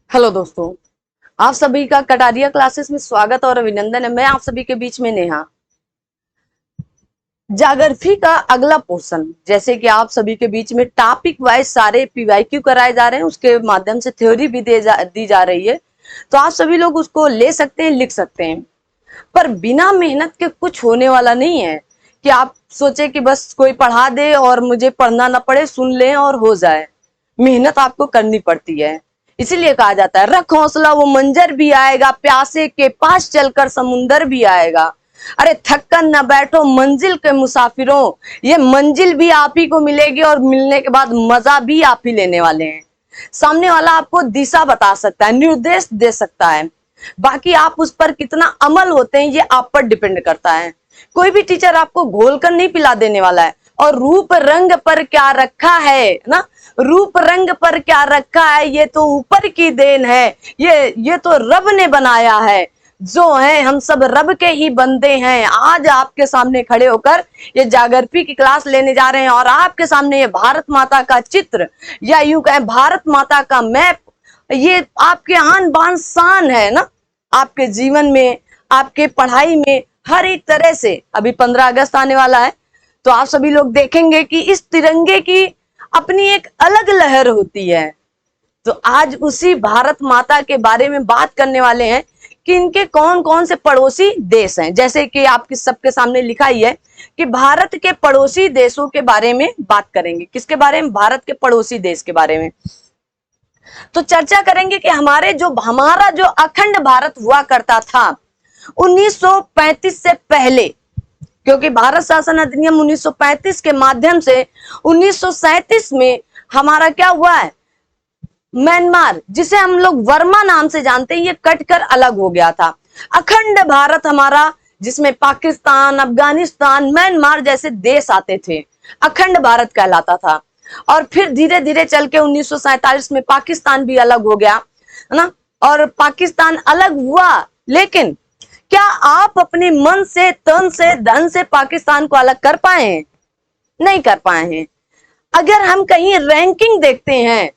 Hello दोस्तों, आप सभी का कटारिया क्लासेस में स्वागत और अभिनंदन है। मैं आप सभी के बीच में नेहा। ज्योग्राफी का अगला पोर्शन, जैसे कि आप सभी के बीच में टॉपिक वाइज सारे पीवाईक्यू कराए जा रहे हैं, उसके माध्यम से थ्योरी भी दी जा रही है, तो आप सभी लोग उसको ले सकते हैं, लिख सकते हैं। पर बिना मेहनत के कुछ होने वाला नहीं है कि आप सोचे कि बस कोई पढ़ा दे और मुझे पढ़ना ना पड़े, सुन लें और हो जाए। मेहनत आपको करनी पड़ती है। इसीलिए कहा जाता है रख हौसला वो मंजर भी आएगा, प्यासे के पास चलकर समुंदर भी आएगा। अरे थककर न बैठो मंजिल के मुसाफिरों, ये मंजिल भी आप ही को मिलेगी और मिलने के बाद मजा भी आप ही लेने वाले हैं। सामने वाला आपको दिशा बता सकता है, निर्देश दे सकता है, बाकी आप उस पर कितना अमल होते हैं ये आप पर डिपेंड करता है। कोई भी टीचर आपको घोल कर नहीं पिला देने वाला है। और रूप रंग पर क्या रखा है ना, रूप रंग पर क्या रखा है ये तो ऊपर की देन है, ये तो रब ने बनाया है। जो है हम सब रब के ही बंदे हैं। आज आपके सामने खड़े होकर ये ज्योग्राफी की क्लास लेने जा रहे हैं और आपके सामने ये भारत माता का चित्र या यूं कहें भारत माता का मैप, ये आपके आन बान शान है ना, आपके जीवन में, आपके पढ़ाई में, हर एक तरह से। अभी 15 अगस्त आने वाला है, तो आप सभी लोग देखेंगे कि इस तिरंगे की अपनी एक अलग लहर होती है। तो आज उसी भारत माता के बारे में बात करने वाले हैं कि इनके कौन कौन से पड़ोसी देश हैं। जैसे कि आपके सबके सामने लिखा ही है कि भारत के पड़ोसी देशों के बारे में बात करेंगे। किसके बारे में? भारत के पड़ोसी देश के बारे में। तो चर्चा करेंगे कि हमारा जो अखंड भारत हुआ करता था 1935 से पहले, क्योंकि भारत शासन अधिनियम 1935 के माध्यम से 1937 में हमारा क्या हुआ है, म्यांमार, जिसे हम लोग वर्मा नाम से जानते हैं, ये कटकर अलग हो गया था। अखंड भारत हमारा, जिसमें पाकिस्तान, अफगानिस्तान, म्यांमार जैसे देश आते थे, अखंड भारत कहलाता था। और फिर धीरे धीरे चल के 1947 में पाकिस्तान भी अलग हो गया, है ना। और पाकिस्तान अलग हुआ, लेकिन क्या आप अपने मन से, तन से, धन से पाकिस्तान को अलग कर पाए हैं? नहीं कर पाए हैं। अगर हम कहीं रैंकिंग देखते हैं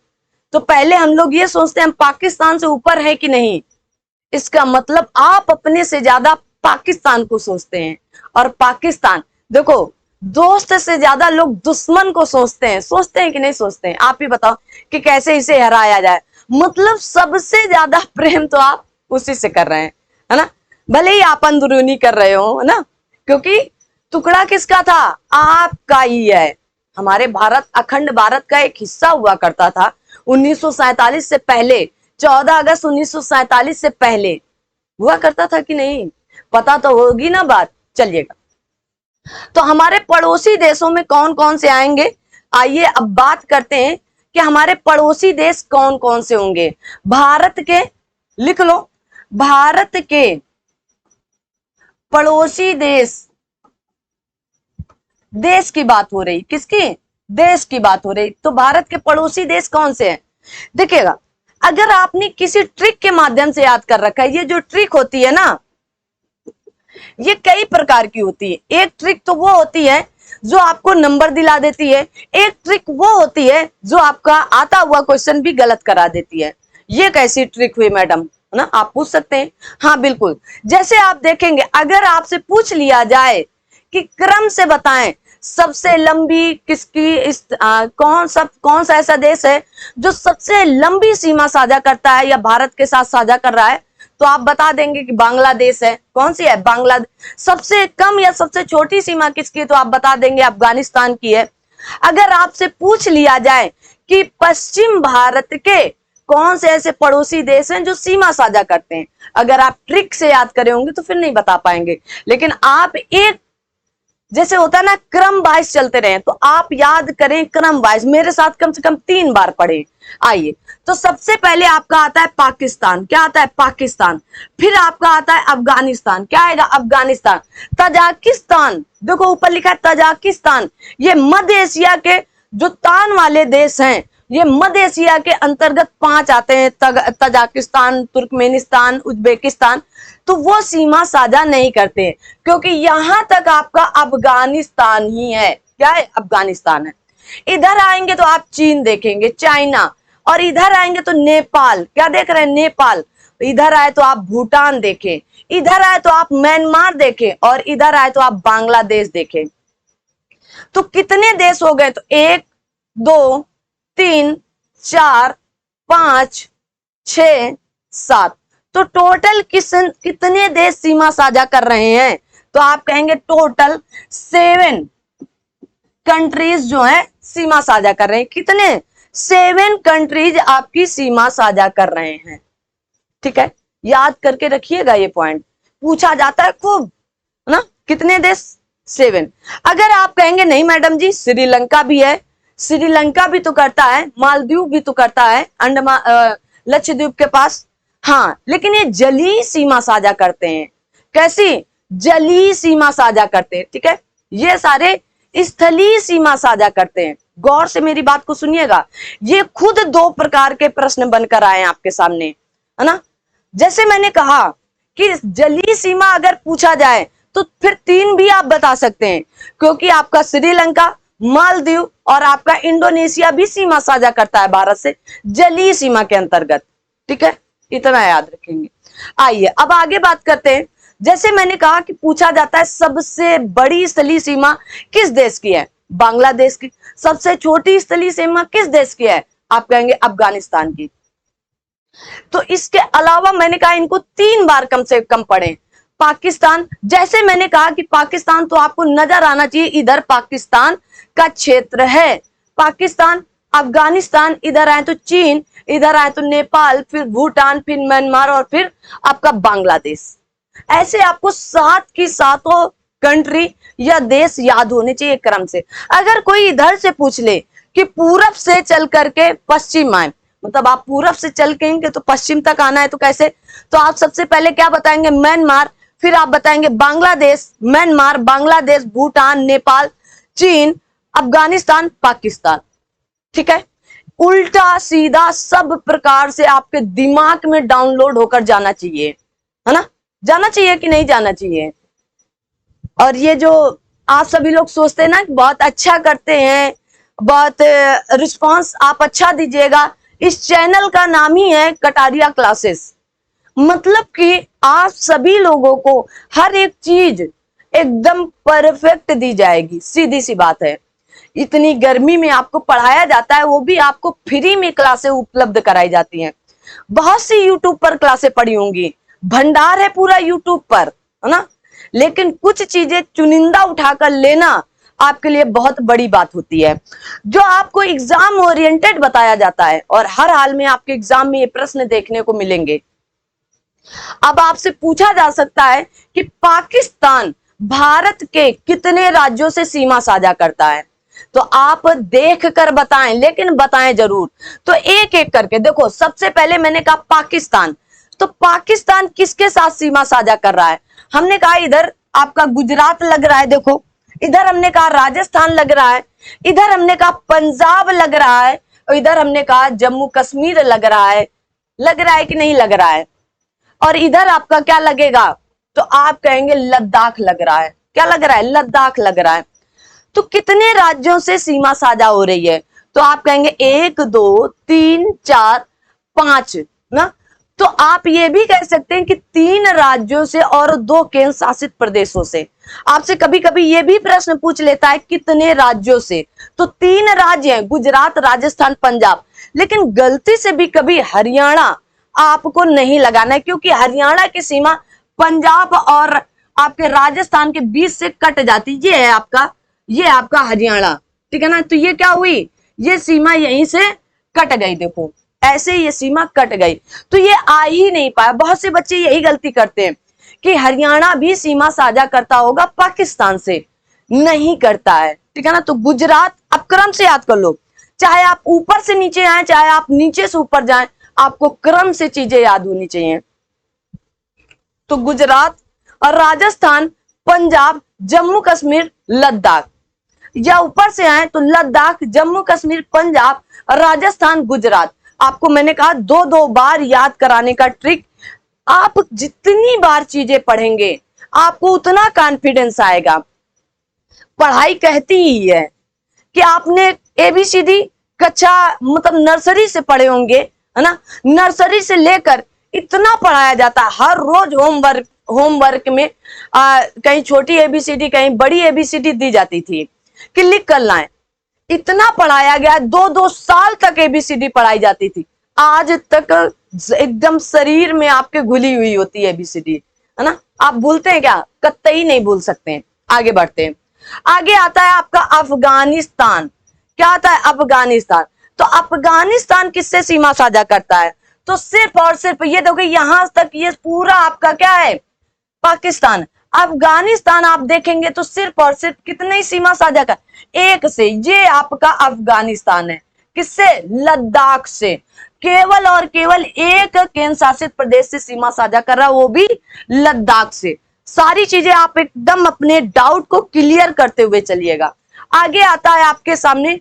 तो पहले हम लोग ये सोचते हैं हम पाकिस्तान से ऊपर है कि नहीं। इसका मतलब आप अपने से ज्यादा पाकिस्तान को सोचते हैं। और पाकिस्तान, देखो, दोस्त से ज्यादा लोग दुश्मन को सोचते हैं कि नहीं सोचते हैं? आप ही बताओ कि कैसे इसे हराया जाए। मतलब सबसे ज्यादा प्रेम तो आप उसी से कर रहे हैं, है ना। भले ही आप अंदरूनी कर रहे हो, है ना, क्योंकि टुकड़ा किसका था? आपका ही है। हमारे भारत, अखंड भारत का एक हिस्सा हुआ करता था 1947 से पहले, 14 अगस्त 1947 से पहले हुआ करता था कि नहीं? पता तो होगी ना बात। चलिएगा, तो हमारे पड़ोसी देशों में कौन कौन से आएंगे, आइए अब बात करते हैं कि हमारे पड़ोसी देश कौन कौन से होंगे। भारत के, लिख लो, भारत के पड़ोसी देश, देश की बात हो रही, किसकी? देश की बात हो रही। तो भारत के पड़ोसी देश कौन से हैं? देखिएगा, अगर आपने किसी ट्रिक के माध्यम से याद कर रखा है, ये जो ट्रिक होती है ना, ये कई प्रकार की होती है। एक ट्रिक तो वो होती है जो आपको नंबर दिला देती है, एक ट्रिक वो होती है जो आपका आता हुआ क्वेश्चन भी गलत करा देती है। ये कैसी ट्रिक हुई मैडम, है ना, आप पूछ सकते हैं। हाँ बिल्कुल, जैसे आप देखेंगे, अगर आपसे पूछ लिया जाए कि क्रम से बताएं सबसे लंबी किसकी, कौन सा ऐसा देश है जो सबसे लंबी सीमा साझा करता है या भारत के साथ साझा कर रहा है, तो आप बता देंगे कि बांग्लादेश है। कौन सी है? बांग्लादेश। सबसे कम या सबसे छोटी सीमा किसकी है, तो आप बता देंगे अफगानिस्तान की है। अगर आपसे पूछ लिया जाए कि पश्चिम भारत के कौन से ऐसे पड़ोसी देश हैं जो सीमा साझा करते हैं, अगर आप ट्रिक से याद करे होंगे तो फिर नहीं बता पाएंगे। लेकिन आप एक, जैसे होता है ना, क्रम वाइज चलते रहे, तो आप याद करें क्रम वाइज, मेरे साथ कम से कम 3 बार पढ़े। आइए, तो सबसे पहले आपका आता है पाकिस्तान। क्या आता है? पाकिस्तान। फिर आपका आता है अफगानिस्तान। क्या आएगा? अफगानिस्तान। तजाकिस्तान, देखो ऊपर लिखा है तजाकिस्तान। ये मध्य एशिया के जो तान वाले देश हैं, ये मध्य एशिया के अंतर्गत 5 आते हैं, तजाकिस्तान, तुर्कमेनिस्तान, उज्बेकिस्तान। तो वो सीमा साझा नहीं करते, क्योंकि यहां तक आपका अफगानिस्तान ही है। क्या है? अफगानिस्तान है। इधर आएंगे तो आप चीन देखेंगे, चाइना, और इधर आएंगे तो नेपाल, क्या देख रहे हैं, नेपाल। इधर आए तो आप भूटान देखें, इधर आए तो आप म्यांमार देखें, और इधर आए तो आप बांग्लादेश देखें। तो कितने देश हो गए, तो 1 2 3 4 5 6 7, तो टोटल कितने देश सीमा साझा कर रहे हैं, तो आप कहेंगे टोटल 7 कंट्रीज जो है सीमा साझा कर रहे हैं। कितने, 7 कंट्रीज आपकी सीमा साझा कर रहे हैं। ठीक है, याद करके रखिएगा, ये पॉइंट पूछा जाता है खूब, है ना, कितने देश, 7। अगर आप कहेंगे नहीं मैडम जी श्रीलंका भी है, श्रीलंका भी तो करता है, मालदीव भी तो करता है, अंडमान लक्षद्वीप के पास, हाँ, लेकिन ये जलीय सीमा साझा करते हैं। कैसी, जलीय सीमा साझा करते हैं। ठीक है, ये सारे स्थलीय सीमा साझा करते हैं। गौर से मेरी बात को सुनिएगा, ये खुद 2 प्रकार के प्रश्न बनकर आए हैं आपके सामने, है ना। जैसे मैंने कहा कि जलीय सीमा अगर पूछा जाए तो फिर 3 भी आप बता सकते हैं, क्योंकि आपका श्रीलंका, मालदीव और आपका इंडोनेशिया भी सीमा साझा करता है भारत से जलीय सीमा के अंतर्गत। ठीक है, इतना याद रखेंगे। आइए अब आगे बात करते हैं। जैसे मैंने कहा कि पूछा जाता है सबसे बड़ी स्थलीय सीमा किस देश की है, बांग्लादेश की। सबसे छोटी स्थलीय सीमा किस देश की है, आप कहेंगे अफगानिस्तान की। तो इसके अलावा मैंने कहा इनको 3 बार कम से कम पढ़ें। पाकिस्तान, जैसे मैंने कहा कि पाकिस्तान तो आपको नजर आना चाहिए, इधर पाकिस्तान का क्षेत्र है, पाकिस्तान, अफगानिस्तान, इधर आए तो चीन, इधर आए तो नेपाल, फिर भूटान, फिर म्यांमार और फिर आपका बांग्लादेश। ऐसे आपको 7 की 7 कंट्री या देश याद होने चाहिए क्रम से। अगर कोई इधर से पूछ ले कि पूरब से चल करके पश्चिम आए, मतलब आप पूरब से चल के तो पश्चिम तक आना है, तो कैसे, तो आप सबसे पहले क्या बताएंगे, म्यांमार, फिर आप बताएंगे बांग्लादेश, म्यांमार, बांग्लादेश, भूटान, नेपाल, चीन, अफगानिस्तान, पाकिस्तान। ठीक है, उल्टा सीधा सब प्रकार से आपके दिमाग में डाउनलोड होकर जाना चाहिए, है ना, जाना चाहिए कि नहीं जाना चाहिए। और ये जो आप सभी लोग सोचते हैं ना बहुत अच्छा करते हैं, बहुत रिस्पांस आप अच्छा दीजिएगा, इस चैनल का नाम ही है कटारिया क्लासेस। मतलब कि आप सभी लोगों को हर एक चीज एकदम परफेक्ट दी जाएगी, सीधी सी बात है। इतनी गर्मी में आपको पढ़ाया जाता है, वो भी आपको फ्री में क्लासें उपलब्ध कराई जाती हैं। बहुत सी यूट्यूब पर क्लासें पढ़ी होंगी, भंडार है पूरा यूट्यूब पर, है ना, लेकिन कुछ चीजें चुनिंदा उठाकर लेना आपके लिए बहुत बड़ी बात होती है। जो आपको एग्जाम ओरिएंटेड बताया जाता है, और हर हाल में आपके एग्जाम में ये प्रश्न देखने को मिलेंगे। अब आपसे पूछा जा सकता है कि पाकिस्तान भारत के कितने राज्यों से सीमा साझा करता है, तो आप देख कर बताएं, लेकिन बताएं जरूर। तो एक एक करके देखो, सबसे पहले मैंने कहा पाकिस्तान, तो पाकिस्तान किसके साथ सीमा साझा कर रहा है, हमने कहा इधर आपका गुजरात लग रहा है, देखो इधर हमने कहा राजस्थान लग रहा है, इधर हमने कहा पंजाब लग रहा है, और इधर हमने कहा जम्मू कश्मीर लग रहा है कि नहीं लग रहा है, और इधर आपका क्या लगेगा, तो आप कहेंगे लद्दाख लग रहा है। क्या लग रहा है, लद्दाख लग रहा है। तो कितने राज्यों से सीमा साझा हो रही है, तो आप कहेंगे 1 2 3 4 5 ना। तो आप ये भी कह सकते हैं कि 3 राज्यों से और 2 केंद्र शासित प्रदेशों से। आपसे कभी कभी ये भी प्रश्न पूछ लेता है कितने राज्यों से, तो 3 राज्य हैं, गुजरात, राजस्थान, पंजाब। लेकिन गलती से भी कभी हरियाणा आपको नहीं लगाना है, क्योंकि हरियाणा की सीमा पंजाब और आपके राजस्थान के बीच से कट जाती, ये आपका हरियाणा। ठीक है ना, तो ये क्या हुई, ये सीमा यहीं से कट गई, देखो ऐसे ये सीमा कट गई, तो ये आ ही नहीं पाया। बहुत से बच्चे यही गलती करते हैं कि हरियाणा भी सीमा साझा करता होगा पाकिस्तान से, नहीं करता है। ठीक है ना, तो गुजरात अब क्रम से याद कर लो, चाहे आप ऊपर से नीचे आए, चाहे आप नीचे से ऊपर जाएं, आपको क्रम से चीजें याद होनी चाहिए। तो गुजरात और राजस्थान, पंजाब, जम्मू कश्मीर, लद्दाख, या ऊपर से आए तो लद्दाख, जम्मू कश्मीर, पंजाब, राजस्थान, गुजरात। आपको मैंने कहा 2-2 बार याद कराने का ट्रिक। आप जितनी बार चीजें पढ़ेंगे आपको उतना कॉन्फिडेंस आएगा। पढ़ाई कहती ही है कि आपने ABCD कक्षा मतलब नर्सरी से पढ़े होंगे, है ना। नर्सरी से लेकर इतना पढ़ाया जाता है, हर रोज होमवर्क में कहीं छोटी एबीसीडी कहीं बड़ी एबीसीडी दी जाती थी कि लिख कर लाएं। इतना पढ़ाया गया, 2-2 साल तक एबीसीडी पढ़ाई जाती थी। आज तक एकदम शरीर में आपके घुली हुई होती है एबीसीडी, है ना। आप भूलते हैं क्या? कतई नहीं भूल सकते हैं। आगे बढ़ते हैं। आगे आता है आपका अफगानिस्तान। क्या आता है? अफगानिस्तान। तो अफगानिस्तान किससे सीमा साझा करता है? तो सिर्फ और सिर्फ ये देखो, यहां तक ये पूरा आपका क्या है? पाकिस्तान। अफगानिस्तान आप देखेंगे तो सिर्फ और सिर्फ कितने सीमा साझा कर? एक से। ये आपका अफगानिस्तान है। किससे? लद्दाख से। केवल और केवल एक केंद्र शासित प्रदेश से सीमा साझा कर रहा है, वो भी लद्दाख से। सारी चीजें आप एकदम अपने डाउट को क्लियर करते हुए चलिएगा। आगे आता है आपके सामने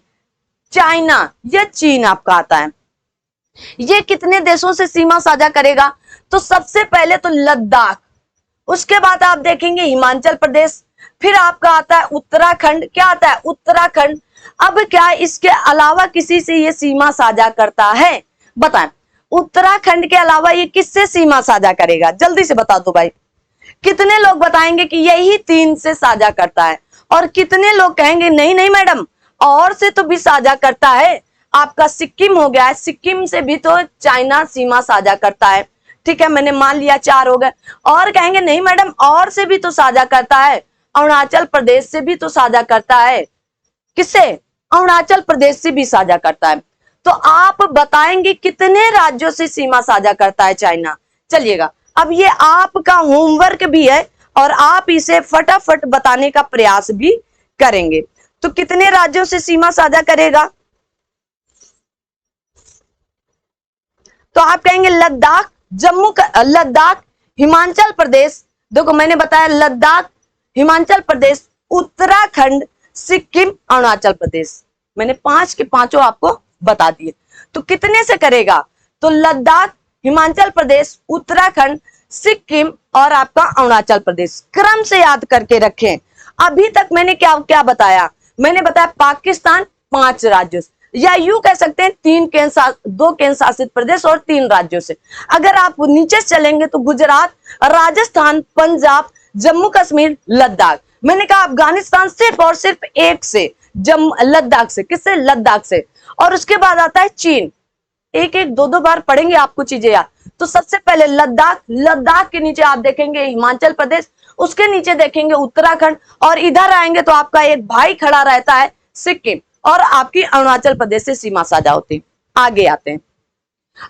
चाइना या चीन आपका आता है। ये कितने देशों से सीमा साझा करेगा? तो सबसे पहले तो लद्दाख, उसके बाद आप देखेंगे हिमाचल प्रदेश, फिर आपका आता है उत्तराखंड। क्या आता है? उत्तराखंड। अब क्या इसके अलावा किसी से ये सीमा साझा करता है? बताएं, उत्तराखंड के अलावा ये किससे सीमा साझा करेगा? जल्दी से बता दो भाई। कितने लोग बताएंगे कि यही 3 से साझा करता है, और कितने लोग कहेंगे नहीं नहीं मैडम और से तो भी साझा करता है। आपका सिक्किम हो गया है, सिक्किम से भी तो चाइना सीमा साझा करता है। ठीक है, मैंने मान लिया 4 हो गए। और कहेंगे नहीं मैडम और से भी तो साझा करता है, अरुणाचल प्रदेश से भी तो साझा करता है। किससे? अरुणाचल प्रदेश से भी साझा करता है। तो आप बताएंगे कितने राज्यों से सीमा साझा करता है चाइना? चलिएगा, अब ये आपका होमवर्क भी है और आप इसे फटाफट बताने का प्रयास भी करेंगे। तो कितने राज्यों से सीमा साझा करेगा? तो आप कहेंगे लद्दाख, लद्दाख, हिमाचल प्रदेश। देखो मैंने बताया लद्दाख, हिमाचल प्रदेश, उत्तराखंड, सिक्किम, अरुणाचल प्रदेश। मैंने 5 के 5 आपको बता दिए। तो कितने से करेगा? तो लद्दाख, हिमाचल प्रदेश, उत्तराखंड, सिक्किम और आपका अरुणाचल प्रदेश। क्रम से याद करके रखें। अभी तक मैंने क्या क्या बताया? मैंने बताया पाकिस्तान 5 राज्यों से, या यूं कह सकते हैं 2 केंद्र शासित प्रदेश और 3 राज्यों से। अगर आप नीचे चलेंगे तो गुजरात, राजस्थान, पंजाब, जम्मू कश्मीर, लद्दाख। मैंने कहा अफगानिस्तान सिर्फ और सिर्फ एक से, लद्दाख से। किससे? लद्दाख से। और उसके बाद आता है चीन। एक 2 बार पढ़ेंगे आपको चीजें यार। तो सबसे पहले लद्दाख, लद्दाख के नीचे आप देखेंगे हिमाचल प्रदेश, उसके नीचे देखेंगे उत्तराखंड, और इधर आएंगे तो आपका एक भाई खड़ा रहता है सिक्किम, और आपकी अरुणाचल प्रदेश से सीमा साझा होती है। आगे आते हैं।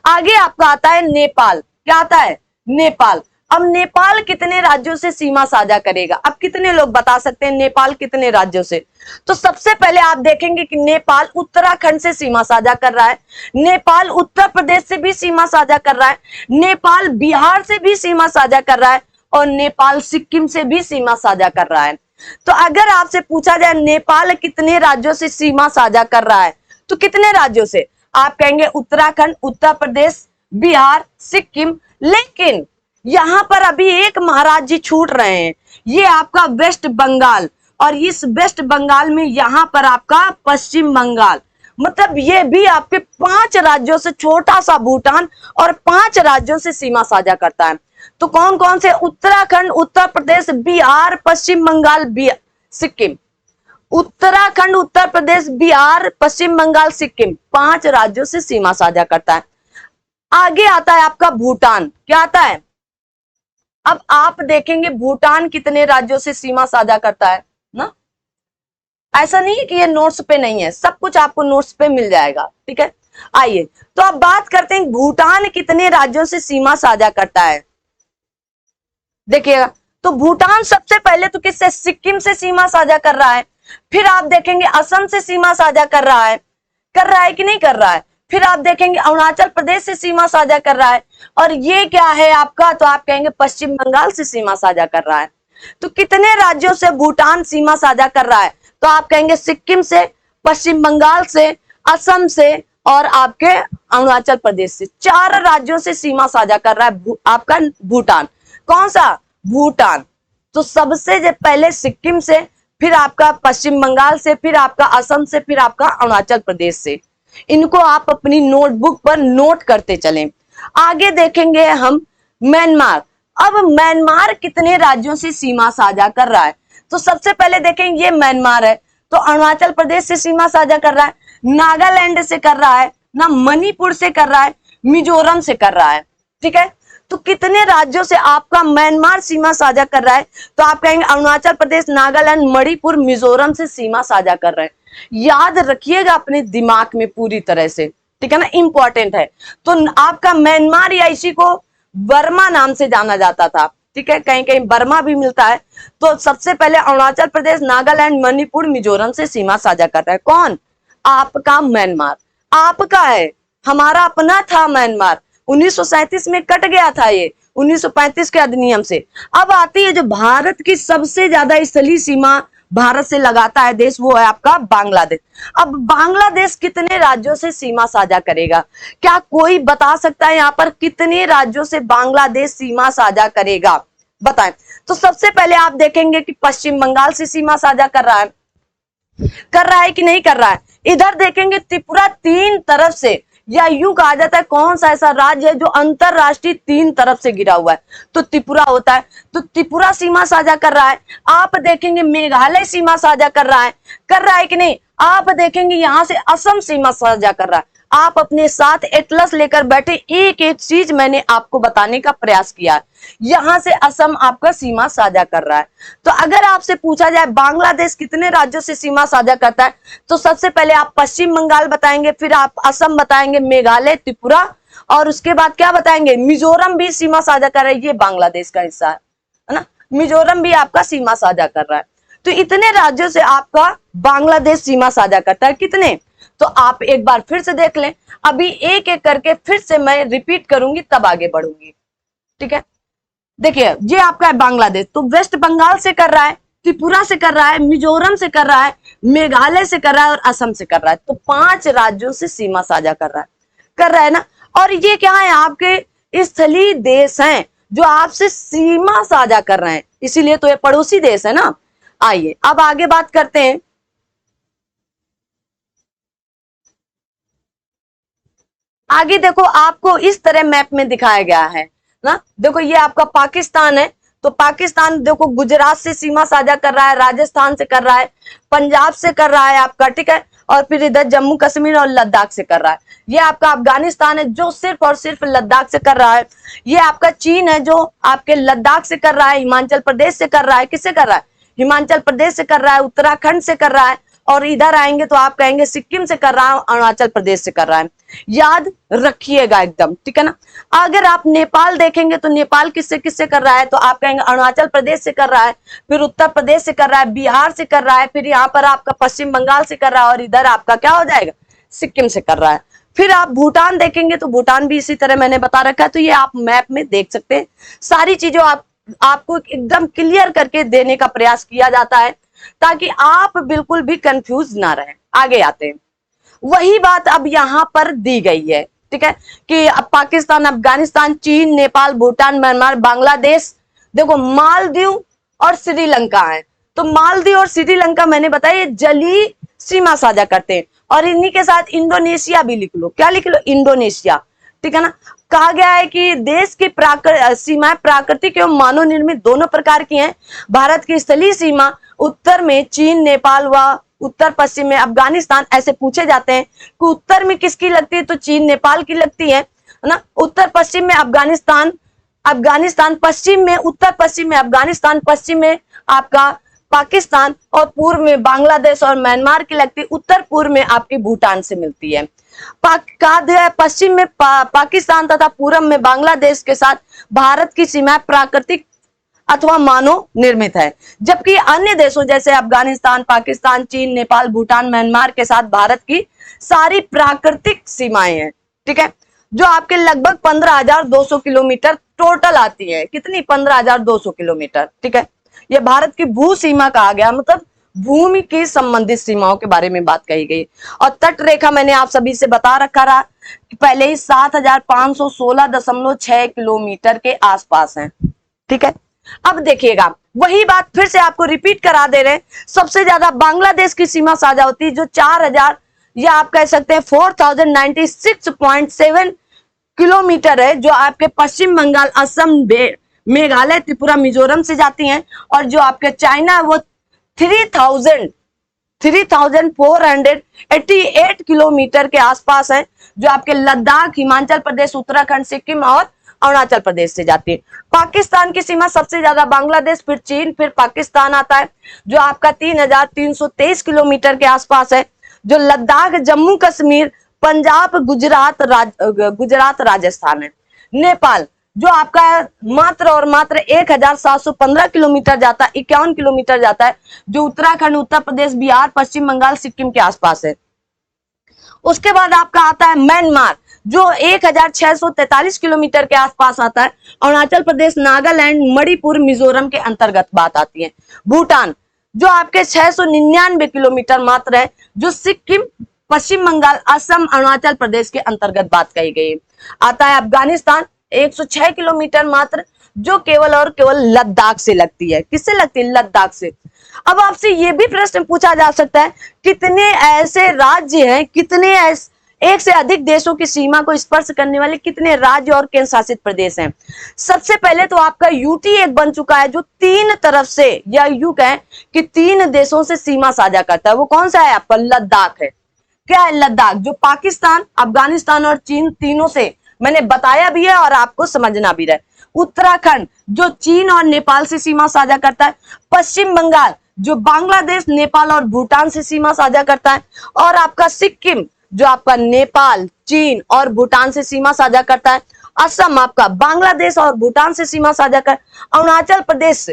आगे आपका आता है नेपाल। क्या आता है? नेपाल। अब नेपाल कितने राज्यों से सीमा साझा करेगा? अब कितने लोग बता सकते हैं नेपाल कितने राज्यों से? तो सबसे पहले आप देखेंगे कि नेपाल उत्तराखंड से सीमा साझा कर रहा है, नेपाल उत्तर प्रदेश से भी सीमा साझा कर रहा है, नेपाल बिहार से भी सीमा साझा कर रहा है, और नेपाल सिक्किम से भी सीमा साझा कर रहा है। तो अगर आपसे पूछा जाए नेपाल कितने राज्यों से सीमा साझा कर रहा है, तो कितने राज्यों से? आप कहेंगे उत्तराखंड, उत्तर प्रदेश, बिहार, सिक्किम। लेकिन यहां पर अभी एक महाराज जी छूट रहे हैं, ये आपका वेस्ट बंगाल, और इस वेस्ट बंगाल में यहां पर आपका पश्चिम बंगाल। मतलब ये भी आपके 5 राज्यों से, छोटा सा भूटान, और 5 राज्यों से सीमा साझा करता है। तो कौन कौन से? उत्तराखंड, उत्तर प्रदेश, बिहार, पश्चिम बंगाल, सिक्किम। उत्तराखंड, उत्तर प्रदेश, बिहार, पश्चिम बंगाल, सिक्किम, 5 राज्यों से सीमा साझा करता है। आगे आता है आपका भूटान। क्या आता है? अब आप देखेंगे भूटान कितने राज्यों से सीमा साझा करता है ना। ऐसा नहीं है कि ये नोट्स पे नहीं है, सब कुछ आपको नोट्स पे मिल जाएगा। ठीक है, आइए तो अब बात करते हैं भूटान कितने राज्यों से सीमा साझा करता है। देखिएगा, तो भूटान सबसे पहले तो किससे? सिक्किम से सीमा साझा कर रहा है। फिर आप देखेंगे असम से सीमा साझा कर रहा है कि नहीं कर रहा है। फिर आप देखेंगे अरुणाचल प्रदेश से सीमा साझा कर रहा है, और ये क्या है आपका? तो आप कहेंगे पश्चिम बंगाल से सीमा साझा कर रहा है। तो कितने राज्यों से भूटान सीमा साझा कर रहा है? तो आप कहेंगे सिक्किम से, पश्चिम बंगाल से, असम से, और आपके अरुणाचल प्रदेश से। 4 राज्यों से सीमा साझा कर रहा है आपका भूटान। कौन सा? भूटान। तो सबसे पहले सिक्किम से, फिर आपका पश्चिम बंगाल से, फिर आपका असम से, फिर आपका अरुणाचल प्रदेश से। इनको आप अपनी नोटबुक पर नोट करते चलें। आगे देखेंगे हम म्यांमार। अब म्यांमार कितने राज्यों से सीमा साझा कर रहा है? तो सबसे पहले देखेंगे ये म्यांमार है, तो अरुणाचल प्रदेश से सीमा साझा कर रहा है, नागालैंड से कर रहा है ना, मणिपुर से कर रहा है, मिजोरम से कर रहा है। ठीक है, तो कितने राज्यों से आपका म्यांमार सीमा साझा कर रहा है? तो आप कहेंगे अरुणाचल प्रदेश, नागालैंड, मणिपुर, मिजोरम से सीमा साझा कर रहे हैं। याद रखिएगा अपने दिमाग में पूरी तरह से, ठीक है ना, इंपॉर्टेंट है। तो आपका म्यांमार या इसी को बर्मा नाम से जाना जाता था, ठीक है, कहीं कहीं बर्मा भी मिलता है। तो सबसे पहले अरुणाचल प्रदेश, नागालैंड, मणिपुर, मिजोरम से सीमा साझा कर रहा है। कौन? आपका म्यांमार। आपका है, हमारा अपना था म्यांमार। 1937 में कट गया था ये, 1935 के अधिनियम से। अब आती है जो भारत की सबसे ज्यादा स्थलीय सीमा भारत से लगाता है देश, वो है आपका बांग्लादेश। अब बांग्लादेश कितने राज्यों से सीमा साझा करेगा? क्या कोई बता सकता है यहाँ पर कितने राज्यों से बांग्लादेश सीमा साझा करेगा? बताएं। तो सबसे पहले आप देखेंगे कि पश्चिम बंगाल से सीमा साझा कर रहा है कि नहीं कर रहा है। इधर देखेंगे त्रिपुरा 3 तरफ से, या यूं कहा जाता है कौन सा ऐसा राज्य है जो अंतरराष्ट्रीय 3 तरफ से घिरा हुआ है? तो त्रिपुरा होता है। तो त्रिपुरा सीमा साझा कर रहा है। आप देखेंगे मेघालय सीमा साझा कर रहा है कि नहीं? आप देखेंगे यहां से असम सीमा साझा कर रहा है। आप अपने साथ एटलस लेकर बैठे, एक एक चीज मैंने आपको बताने का प्रयास किया है। यहां से असम आपका सीमा साझा कर रहा है। तो अगर आपसे पूछा जाए बांग्लादेश कितने राज्यों से सीमा साझा करता है, तो सबसे पहले आप पश्चिम बंगाल बताएंगे, फिर आप असम बताएंगे, मेघालय, त्रिपुरा, और उसके बाद क्या बताएंगे? मिजोरम भी सीमा साझा कर रहा है। ये बांग्लादेश का हिस्सा है ना, मिजोरम भी आपका सीमा साझा कर रहा है। तो इतने राज्यों से आपका बांग्लादेश सीमा साझा करता है। कितने? तो आप एक बार फिर से देख लें, अभी एक एक करके फिर से मैं रिपीट करूंगी, तब आगे बढ़ूंगी। ठीक है, देखिए ये आपका है बांग्लादेश। तो वेस्ट बंगाल से कर रहा है, त्रिपुरा से कर रहा है, मिजोरम से कर रहा है, मेघालय से कर रहा है और असम से कर रहा है। तो 5 राज्यों से सीमा साझा कर रहा है ना। और ये क्या है? आपके स्थलीय देश हैं जो आपसे सीमा साझा कर रहे हैं, इसीलिए तो ये पड़ोसी देश है ना। आइए अब आगे बात करते हैं। आगे देखो, आपको इस तरह मैप में दिखाया गया है ना। देखो ये आपका पाकिस्तान है, तो पाकिस्तान देखो गुजरात से सीमा साझा कर रहा है, राजस्थान से कर रहा है, पंजाब से कर रहा है आपका, ठीक है, और फिर इधर जम्मू कश्मीर और लद्दाख से कर रहा है। ये आपका अफगानिस्तान है जो सिर्फ और सिर्फ लद्दाख से कर रहा है। ये आपका चीन है जो आपके लद्दाख से कर रहा है, हिमाचल प्रदेश से कर रहा है। किससे कर रहा है? हिमाचल प्रदेश से कर रहा है, उत्तराखंड से कर रहा है, और इधर आएंगे तो आप कहेंगे सिक्किम से कर रहा है, अरुणाचल प्रदेश से कर रहा है। याद रखिएगा एकदम, ठीक है ना। अगर आप नेपाल देखेंगे तो नेपाल किससे किससे कर रहा है? तो आप कहेंगे अरुणाचल प्रदेश से कर रहा है, फिर उत्तर प्रदेश से कर रहा है, बिहार से कर रहा है, फिर यहाँ पर आपका पश्चिम बंगाल से कर रहा है, और इधर आपका क्या हो जाएगा? सिक्किम से कर रहा है। फिर आप भूटान देखेंगे तो भूटान भी इसी तरह मैंने बता रखा है। तो ये आप मैप में देख सकते हैं, सारी चीजों आपको एकदम क्लियर करके देने का प्रयास किया जाता है ताकि आप बिल्कुल भी कंफ्यूज ना रहे। आगे आते हैं, वही बात अब यहां पर दी गई है, ठीक है, कि अब पाकिस्तान, अफगानिस्तान, चीन, नेपाल, भूटान, म्यांमार, बांग्लादेश, देखो मालदीव और श्रीलंका है। तो मालदीव और श्रीलंका मैंने बताया ये जलीय सीमा साझा करते हैं, और इन्हीं के साथ इंडोनेशिया भी लिख लो। क्या लिख लो? इंडोनेशिया, ठीक है ना। कहा गया है कि देश की सीमाएं प्राकृतिक एवं मानव निर्मित दोनों प्रकार की हैं। भारत की स्थलीय सीमा उत्तर में चीन, नेपाल व उत्तर पश्चिम में अफगानिस्तान। ऐसे पूछे जाते हैं कि उत्तर में किसकी लगती है? तो चीन, नेपाल की लगती है ना। उत्तर पश्चिम में अफगानिस्तान, पश्चिम में उत्तर पश्चिम में अफगानिस्तान, पश्चिम में आपका पाकिस्तान, और पूर्व में बांग्लादेश और म्यांमार की लगती है। उत्तर पूर्व में आपकी भूटान से मिलती है। पश्चिम में पाकिस्तान तथा पूर्व में बांग्लादेश के साथ भारत की सीमा प्राकृतिक अथवा मानव निर्मित है, जबकि अन्य देशों जैसे अफगानिस्तान, पाकिस्तान, चीन, नेपाल, भूटान, म्यांमार के साथ भारत की सारी प्राकृतिक सीमाएं हैं, ठीक है, जो आपके लगभग 15,200 किलोमीटर टोटल आती है। कितनी? 15,200 किलोमीटर, ठीक है। ये भारत की भू सीमा कहा गया, मतलब भूमि की संबंधित सीमाओं के बारे में बात कही गई। और तट रेखा मैंने आप सभी से बता रखा रहा कि पहले ही 7,516.6 किलोमीटर के आसपास है, ठीक है। अब देखिएगा, वही बात फिर से आपको रिपीट करा दे रहे हैं। सबसे ज्यादा बांग्लादेश की सीमा साझा होती है जो या आप कह सकते हैं 4096.7 किलोमीटर है, जो आपके पश्चिम बंगाल, असम, मेघालय, त्रिपुरा, मिजोरम से जाती हैं। और जो आपके चाइना है वो 3488 किलोमीटर के आसपास है, जो आपके लद्दाख, हिमाचल प्रदेश, उत्तराखंड, सिक्किम और अरुणाचल प्रदेश से जाती है। पाकिस्तान की सीमा सबसे ज्यादा बांग्लादेश, फिर चीन, फिर पाकिस्तान आता है, जो आपका 3323 किलोमीटर के आसपास है। जो लद्दाख, जम्मू कश्मीर, पंजाब, गुजरात, राजस्थान है। नेपाल जो आपका मात्र और मात्र 1715 किलोमीटर जाता है, 51 किलोमीटर जाता है, जो उत्तराखंड, उत्तर प्रदेश, बिहार, पश्चिम बंगाल, सिक्किम के आसपास है। उसके बाद आपका आता है म्यांमार, जो 1643 किलोमीटर के आसपास आता है। अरुणाचल प्रदेश, नागालैंड, मणिपुर, मिजोरम के अंतर्गत बात आती है। भूटान जो आपके 699 किलोमीटर मात्र है, जो सिक्किम, पश्चिम बंगाल, असम, अरुणाचल प्रदेश के अंतर्गत बात कही गई। आता है अफगानिस्तान, 106 किलोमीटर मात्र, जो केवल और केवल लद्दाख से लगती है। किससे लगती है? लद्दाख से। अब आपसे यह भी प्रश्न पूछा जा सकता है, कितने ऐसे राज्य हैं, कितने एक से अधिक देशों की सीमा को स्पर्श करने वाले कितने राज्य और केंद्र शासित प्रदेश हैं? सबसे पहले तो आपका यूटी एक बन चुका है, जो 3 तरफ से, या यूं कहें कि 3 देशों से सीमा साझा करता है। वो कौन सा है? आपका लद्दाख है। क्या है? लद्दाख, जो पाकिस्तान, अफगानिस्तान और चीन तीनों से मैंने बताया भी है और आपको समझना भी रहे। उत्तराखंड जो चीन और नेपाल से सीमा साझा करता है। पश्चिम बंगाल जो बांग्लादेश, नेपाल और भूटान से सीमा साझा करता है। और आपका सिक्किम जो आपका नेपाल, चीन और भूटान से सीमा साझा करता है। असम आपका बांग्लादेश और भूटान से सीमा साझा कर। अरुणाचल प्रदेश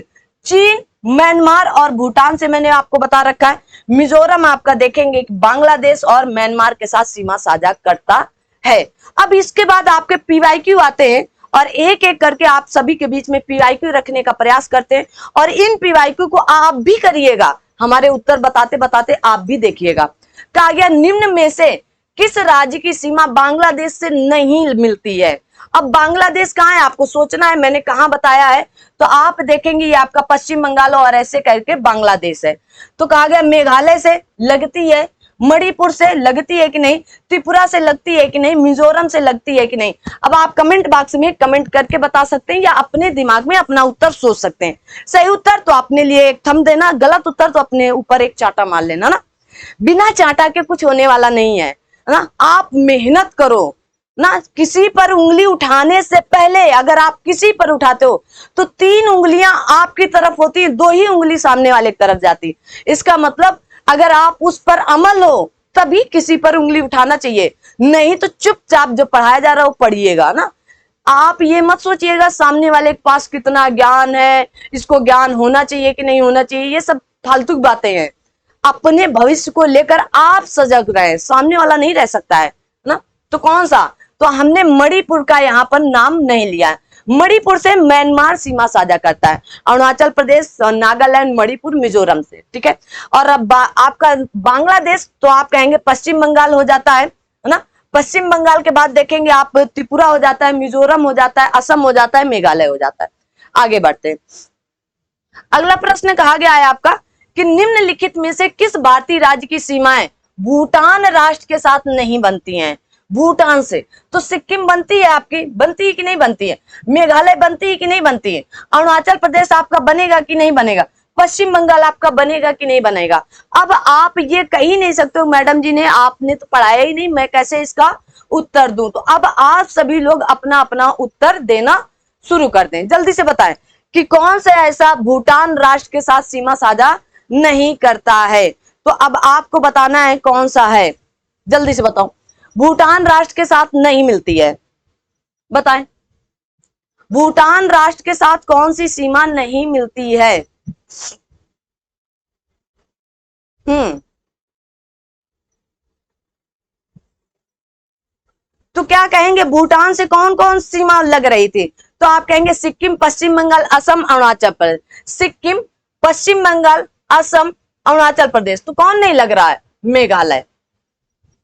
चीन, म्यांमार और भूटान से मैंने आपको बता रखा है। मिजोरम आपका देखेंगे कि बांग्लादेश और म्यांमार के साथ सीमा साझा करता है। अब इसके बाद आपके पीवाईक्यू आते हैं और एक एक करके आप सभी के बीच में पीवाईक्यू रखने का प्रयास करते हैं, और इन पीवाईक्यू को आप भी करिएगा, हमारे उत्तर बताते बताते आप भी देखिएगा। कहा गया निम्न में से किस राज्य की सीमा बांग्लादेश से नहीं मिलती है? अब बांग्लादेश कहाँ है आपको सोचना है, मैंने कहाँ बताया है, तो आप देखेंगे ये आपका पश्चिम बंगाल और ऐसे करके बांग्लादेश है। तो कहा गया मेघालय से लगती है, मणिपुर से लगती है कि नहीं, त्रिपुरा से लगती है कि नहीं, मिजोरम से लगती है कि नहीं। अब आप कमेंट बॉक्स में कमेंट करके बता सकते हैं, या अपने दिमाग में अपना उत्तर सोच सकते हैं। सही उत्तर तो अपने लिए एक थंब देना, गलत उत्तर तो अपने ऊपर एक चांटा मार लेना ना। बिना चांटा के कुछ होने वाला नहीं है ना। आप मेहनत करो ना, किसी पर उंगली उठाने से पहले अगर आप किसी पर उठाते हो तो 3 उंगलियां आपकी तरफ होती है, 2 ही उंगली सामने वाले की तरफ जाती। इसका मतलब अगर आप उस पर अमल हो तभी किसी पर उंगली उठाना चाहिए, नहीं तो चुपचाप जो पढ़ाया जा रहा है वो पढ़िएगा ना। आप ये मत सोचिएगा सामने वाले के पास कितना ज्ञान है, इसको ज्ञान होना चाहिए कि नहीं होना चाहिए, ये सब फालतू बातें हैं। अपने भविष्य को लेकर आप सजग रहे, सामने वाला नहीं रह सकता है ना। तो कौन सा? तो हमने मणिपुर का यहाँ पर नाम नहीं लिया है। मणिपुर से म्यांमार सीमा साझा करता है, अरुणाचल प्रदेश, नागालैंड, मणिपुर, मिजोरम से, ठीक है। और अब आपका बांग्लादेश तो आप कहेंगे पश्चिम बंगाल हो जाता है ना। पश्चिम बंगाल के बाद देखेंगे आप त्रिपुरा हो जाता है, मिजोरम हो जाता है, असम हो जाता है, मेघालय हो जाता है। आगे बढ़ते हैं। अगला प्रश्न कहा गया है आपका कि निम्नलिखित में से किस भारतीय राज्य की सीमाएं भूटान राष्ट्र के साथ नहीं बनती हैं? भूटान से तो सिक्किम बनती है आपकी, बनती है कि नहीं बनती है? मेघालय बनती है कि नहीं बनती है? अरुणाचल प्रदेश आपका बनेगा कि नहीं बनेगा? पश्चिम बंगाल आपका बनेगा कि नहीं बनेगा? अब आप ये कह ही नहीं सकते हो मैडम जी ने, आपने तो पढ़ाया ही नहीं, मैं कैसे इसका उत्तर दूं। तो अब आप सभी लोग अपना अपना उत्तर देना शुरू कर दें, जल्दी से बताएं कि कौन सा ऐसा भूटान राष्ट्र के साथ सीमा साझा नहीं करता है। तो अब आपको बताना है कौन सा है, जल्दी से बताओ। भूटान राष्ट्र के साथ नहीं मिलती है, बताएं। भूटान राष्ट्र के साथ कौन सी सीमा नहीं मिलती है? तो क्या कहेंगे, भूटान से कौन कौन सीमा लग रही थी? तो आप कहेंगे सिक्किम, पश्चिम बंगाल, असम, अरुणाचल प्रदेश। सिक्किम, पश्चिम बंगाल, असम, अरुणाचल प्रदेश। तो कौन नहीं लग रहा है? मेघालय,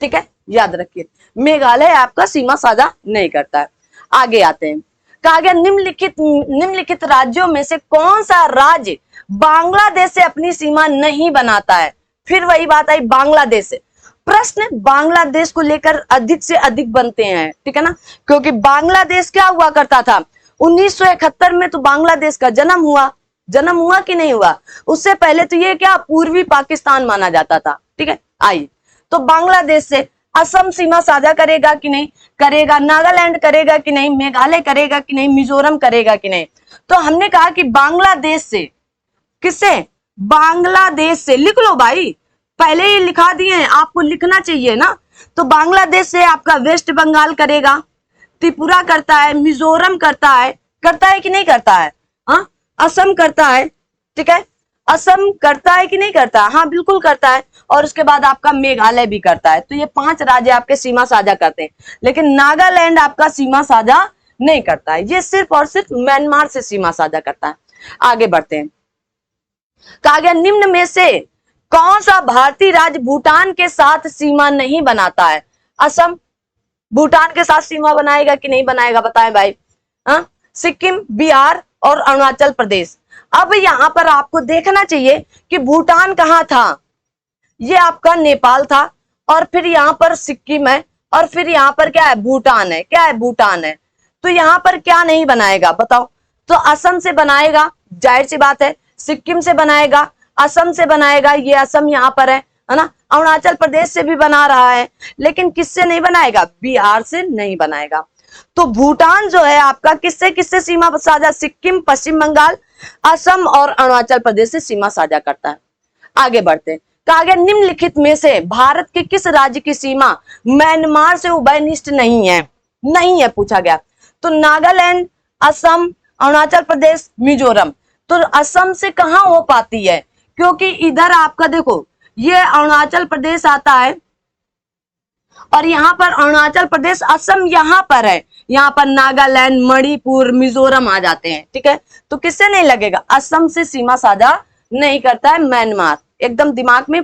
ठीक है, याद रखिए मेघालय आपका सीमा साझा नहीं करता है। आगे आते हैं। कहा गया निम्नलिखित राज्यों में से कौन सा राज्य बांग्लादेश से अपनी सीमा नहीं बनाता है? फिर वही बात आई बांग्लादेश से। प्रश्न बांग्लादेश को लेकर अधिक से अधिक बनते हैं, ठीक है ना, क्योंकि बांग्लादेश क्या हुआ करता था 1971 में, तो बांग्लादेश का जन्म हुआ कि नहीं हुआ। उससे पहले तो ये क्या पूर्वी पाकिस्तान माना जाता था, ठीक है। आइए, तो बांग्लादेश से असम सीमा साझा करेगा कि नहीं करेगा, नागालैंड करेगा कि नहीं, मेघालय करेगा कि नहीं, मिजोरम करेगा कि नहीं। तो हमने कहा कि बांग्लादेश से, किससे, बांग्लादेश से, लिख लो भाई, पहले ही लिखा दिए हैं, आपको लिखना चाहिए ना। तो बांग्लादेश से आपका वेस्ट बंगाल करेगा, त्रिपुरा करता है, मिजोरम करता है कि नहीं करता है, हाँ, असम करता है, ठीक है, असम करता है कि नहीं करता, हाँ बिल्कुल करता है, और उसके बाद आपका मेघालय भी करता है। तो ये 5 राज्य आपके सीमा साझा करते हैं, लेकिन नागालैंड आपका सीमा साझा नहीं करता है, ये सिर्फ और सिर्फ म्यांमार से सीमा साझा करता है। आगे बढ़ते हैं, कहा गया निम्न में से कौन सा भारतीय राज्य भूटान के साथ सीमा नहीं बनाता है। असम भूटान के साथ सीमा बनाएगा कि नहीं बनाएगा, बताएं भाई। हाँ, सिक्किम, बिहार और अरुणाचल प्रदेश। अब यहां पर आपको देखना चाहिए कि भूटान कहां था, ये आपका नेपाल था, और फिर यहां पर सिक्किम है, और फिर यहां पर क्या है, भूटान है, क्या है, भूटान है। तो यहां पर क्या नहीं बनाएगा बताओ, तो असम से बनाएगा, जाहिर सी बात है, सिक्किम से बनाएगा, असम से बनाएगा, ये असम यहां पर है ना, अरुणाचल प्रदेश से भी बना रहा है, लेकिन किससे नहीं बनाएगा, बिहार से नहीं बनाएगा। तो भूटान जो है आपका किससे किससे सीमा साझा, सिक्किम, पश्चिम बंगाल, असम और अरुणाचल प्रदेश से सीमा साझा करता है। आगे बढ़ते हैं, कहा गया निम्नलिखित में से भारत के किस राज्य की सीमा म्यांमार से उभयनिष्ठ नहीं है पूछा गया। तो नागालैंड, असम, अरुणाचल प्रदेश, मिजोरम। तो असम से कहां हो पाती है, क्योंकि इधर आपका देखो ये अरुणाचल प्रदेश आता है, और यहां पर अरुणाचल प्रदेश, असम यहां पर है, यहां पर नागालैंड, मणिपुर, मिजोरम आ जाते हैं, ठीक है। तो किससे नहीं लगेगा, असम से सीमा साझा नहीं करता है म्यांमार, एकदम दिमाग में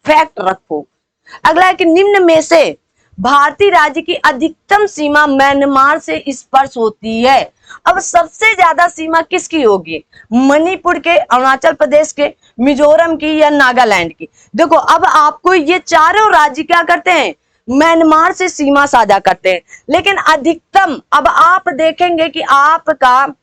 फैक्ट रखो। अगला है कि निम्न में से भारतीय राज्य की अधिकतम सीमा म्यांमार से स्पर्श होती है। अब सबसे ज्यादा सीमा किसकी होगी, मणिपुर के, अरुणाचल प्रदेश के, मिजोरम की या नागालैंड की। देखो अब आपको ये चारों राज्य क्या करते हैं, म्यांमार से सीमा साझा करते हैं, लेकिन अधिकतम अब आप देखेंगे कि आपका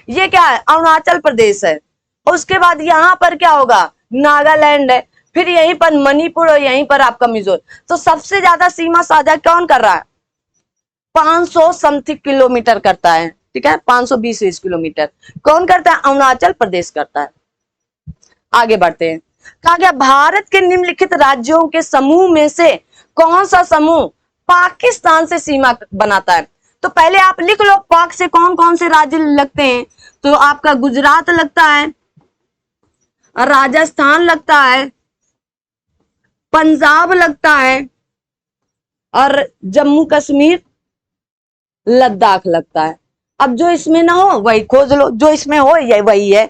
ये क्या है, अरुणाचल प्रदेश है, उसके बाद यहां पर क्या होगा, नागालैंड है, फिर यहीं पर मणिपुर और यहीं पर आपका मिजोरम। तो सबसे ज्यादा सीमा साझा कौन कर रहा है, 500 समथिंग किलोमीटर करता है, ठीक है, 520 किलोमीटर कौन करता है, अरुणाचल प्रदेश करता है। आगे बढ़ते हैं, कहा गया भारत के निम्नलिखित राज्यों के समूह में से कौन सा समूह पाकिस्तान से सीमा बनाता है। तो पहले आप लिख लो पाक से कौन कौन से राज्य लगते हैं। तो आपका गुजरात लगता है, राजस्थान लगता है, पंजाब लगता है, और जम्मू कश्मीर, लद्दाख लगता है। अब जो इसमें ना हो वही खोज लो, जो इसमें हो ये वही है।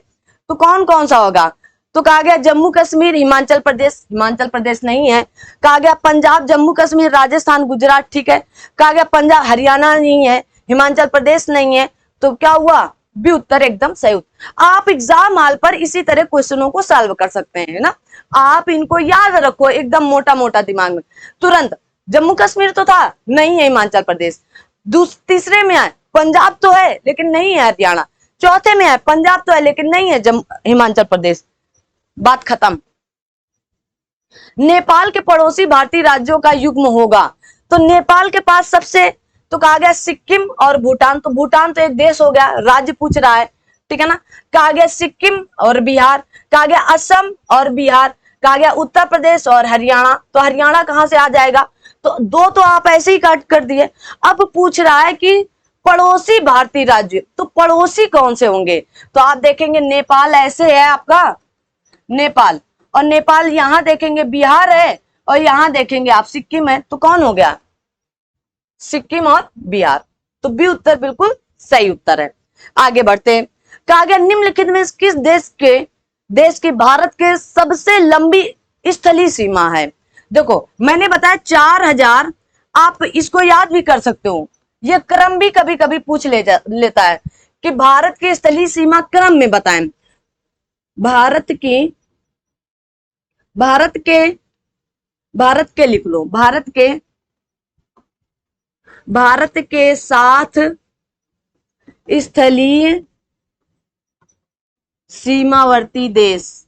तो कौन कौन सा होगा, तो कहा गया जम्मू कश्मीर, हिमाचल प्रदेश नहीं है। कहा गया पंजाब, जम्मू कश्मीर, राजस्थान, गुजरात, ठीक है। कहा गया पंजाब, हरियाणा नहीं है, हिमाचल प्रदेश नहीं है। तो क्या हुआ, भी उत्तर एकदम सही उत्तर। आप एग्जाम हाल पर इसी तरह क्वेश्चनों को सॉल्व कर सकते हैं ना, आप इनको याद रखो एकदम मोटा मोटा दिमाग में तुरंत। जम्मू कश्मीर तो था, नहीं है हिमाचल प्रदेश। तीसरे में है पंजाब तो है लेकिन नहीं है हरियाणा। चौथे में है पंजाब तो है लेकिन नहीं है हिमाचल प्रदेश। बात खत्म। नेपाल के पड़ोसी भारतीय राज्यों का युग्म होगा। तो नेपाल के पास सबसे, तो कहा गया सिक्किम और भूटान। तो भूटान तो एक देश हो गया, राज्य पूछ रहा है, ठीक है ना। कहा गया सिक्किम और बिहार, कहा गया असम और बिहार, कहा गया उत्तर प्रदेश और हरियाणा। तो हरियाणा कहां से आ जाएगा, तो दो तो आप ऐसे ही काट कर दिए। अब पूछ रहा है कि पड़ोसी भारतीय राज्य, तो पड़ोसी कौन से होंगे। तो आप देखेंगे नेपाल ऐसे है आपका, नेपाल, और नेपाल यहां देखेंगे बिहार है, और यहां देखेंगे आप सिक्किम है। तो कौन हो गया, सिक्किम और बिहार। तो बी उत्तर बिल्कुल सही उत्तर है। आगे बढ़ते हैं, कहा गया निम्नलिखित में किस देश की भारत के सबसे लंबी स्थलीय सीमा है। देखो मैंने बताया 4000, आप इसको याद भी कर सकते हो, यह क्रम भी कभी कभी पूछ लेता है कि भारत की स्थलीय सीमा क्रम में बताएं। भारत के भारत के लिख लो, भारत के साथ स्थलीय सीमावर्ती देश,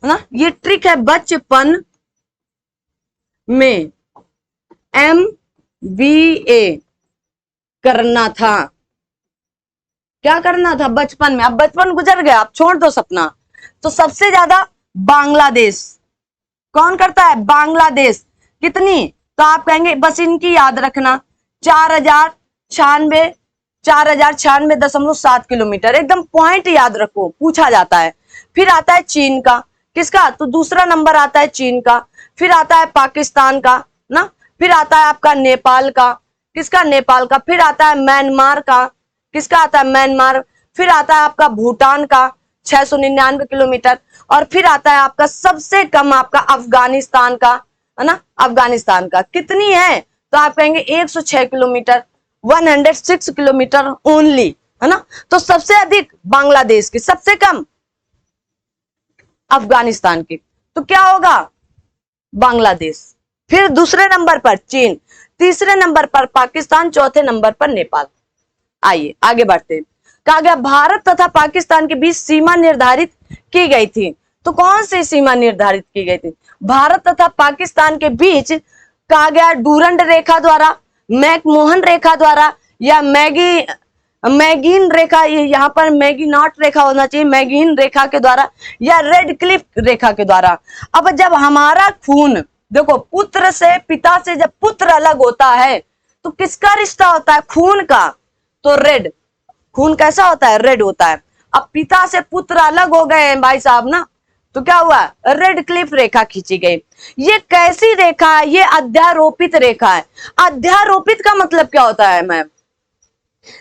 है ना। ये ट्रिक है, बचपन में MBA करना था। क्या करना था बचपन में? अब बचपन गुजर गया, आप छोड़ दो सपना। तो सबसे ज्यादा बांग्लादेश। कौन करता है? बांग्लादेश। कितनी? तो आप कहेंगे बस इनकी याद रखना, 4096.7 किलोमीटर, एकदम पॉइंट याद रखो, पूछा जाता है। फिर आता है चीन का। किसका? तो दूसरा नंबर आता है चीन का। फिर आता है पाकिस्तान का ना। फिर आता है आपका नेपाल का। किसका? नेपाल का। फिर आता है म्यांमार का। किसका आता है? म्यांमार। फिर आता है आपका भूटान का 699 किलोमीटर। और फिर आता है आपका सबसे कम आपका अफगानिस्तान का, है ना। अफगानिस्तान का कितनी है? तो आप कहेंगे 106 किलोमीटर, 106 किलोमीटर ओनली, है ना। तो सबसे अधिक बांग्लादेश की, सबसे कम अफगानिस्तान की। तो क्या होगा? बांग्लादेश। फिर दूसरे नंबर पर चीन, तीसरे नंबर पर पाकिस्तान, चौथे नंबर पर नेपाल। आइए आगे बढ़ते हैं। कहा गया भारत तथा पाकिस्तान के बीच सीमा निर्धारित की गई थी। तो कौन सी सीमा निर्धारित की गई थी? भारत तथा पाकिस्तान के बीच कहा गया डूरंड रेखा द्वारा, मैकमोहन रेखा द्वारा, या मैगीन रेखा, यहाँ पर मैगीनॉट रेखा होना चाहिए, मैगीन रेखा के द्वारा, या रेड क्लिफ रेखा के द्वारा। अब जब हमारा खून, देखो पुत्र से, पिता से जब पुत्र अलग होता है तो किसका रिश्ता होता है? खून का। तो रेड, खून कैसा होता है? रेड होता है। अब पिता से पुत्र अलग हो गए हैं भाई साहब ना, तो क्या हुआ? रेड क्लिफ रेखा खींची गई। ये कैसी रेखा है? ये अध्यारोपित रेखा है। अध्यारोपित का मतलब क्या होता है मैम?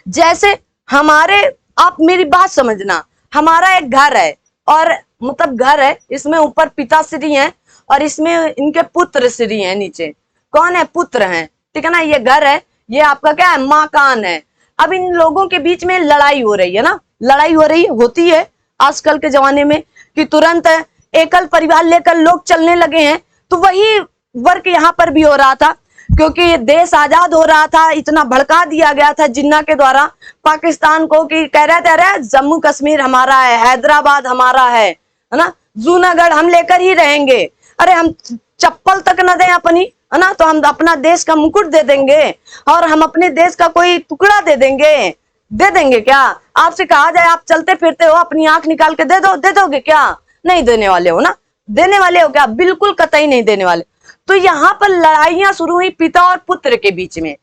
जैसे हमारे, आप मेरी बात समझना, हमारा एक घर है, और मतलब घर है, इसमें ऊपर पिताश्री हैं और इसमें इनके पुत्र श्री हैं नीचे। कौन है? पुत्र हैं, ठीक है ना। ये घर है, ये आपका क्या है? मकान है। अब इन लोगों के बीच में लड़ाई हो रही है ना, लड़ाई हो रही होती है आजकल के जमाने में कि तुरंत एकल परिवार लेकर लोग चलने लगे हैं। तो वही वर्क यहाँ पर भी हो रहा था, क्योंकि देश आजाद हो रहा था, इतना भड़का दिया गया था जिन्ना के द्वारा पाकिस्तान को कि कह रहे थे अरे जम्मू कश्मीर हमारा है, हैदराबाद हमारा है ना, जूनागढ़ हम लेकर ही रहेंगे, अरे हम चप्पल तक न दें अपनी, है ना, तो हम अपना देश का मुकुट दे देंगे और हम अपने देश का कोई टुकड़ा दे देंगे क्या? आपसे कहा जाए आप चलते फिरते हो, अपनी आंख निकाल के दे दोगे क्या? नहीं देने वाले हो ना। देने वाले हो क्या? बिल्कुल कतई नहीं देने वाले। तो यहाँ पर लड़ाइयां शुरू हुई पिता और पुत्र के बीच में।